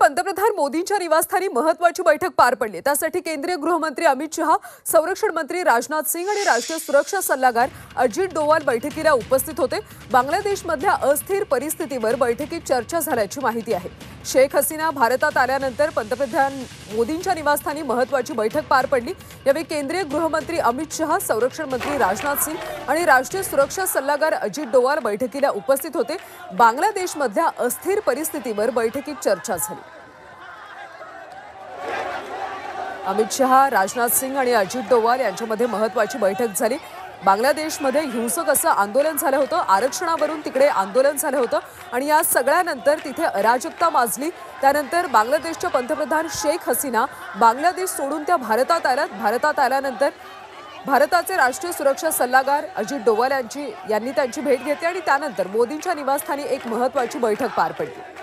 पंतप्रधान मोदींच्या निवासस्थानी महत्त्वाची बैठक पार पडली। त्यासाठी केंद्रीय गृहमंत्री अमित शहा, संरक्षण मंत्री राजनाथ सिंह आणि राष्ट्रीय सुरक्षा सल्लागार अजित डोवाल बैठकीला उपस्थित होते। बांगलादेशमधल्या अस्थिर परिस्थितीवर बैठकीत चर्चा झाल्याची माहिती आहे। शेख हसीना भारतात आल्यानंतर पंतप्रधान मोदींच्या निवासस्थानी महत्त्वाची बैठक पार पडली। यावेळी केंद्रीय गृहमंत्री अमित शहा, संरक्षण मंत्री राजनाथ सिंह आणि राष्ट्रीय सुरक्षा सल्लागार अजित डोवाल बैठकीला उपस्थित होते। बांगलादेशमधल्या अस्थिर परिस्थितीवर बैठकीत चर्चा झाली। अमित शहा, राजनाथ सिंह आणि अजित डोवाल यांच्यामध्ये महत्त्वाची बैठक झाली। बांगलादेशमध्ये हिंसक असं आंदोलन झालं होतं, आरक्षणावरून तिकडे आंदोलन झालं होतं आणि या सगळ्यानंतर तिथे अराजकता माजली। त्यानंतर बांगलादेशच्या पंतप्रधान शेख हसीना बांगलादेश सोडून त्या भारतात आल्यात। भारतात आल्यानंतर भारताचे राष्ट्रीय सुरक्षा सल्लागार अजित डोवाल यांनी त्यांची भेट घेतली आणि त्यानंतर मोदींच्या निवासस्थानी एक महत्त्वाची बैठक पार पडली।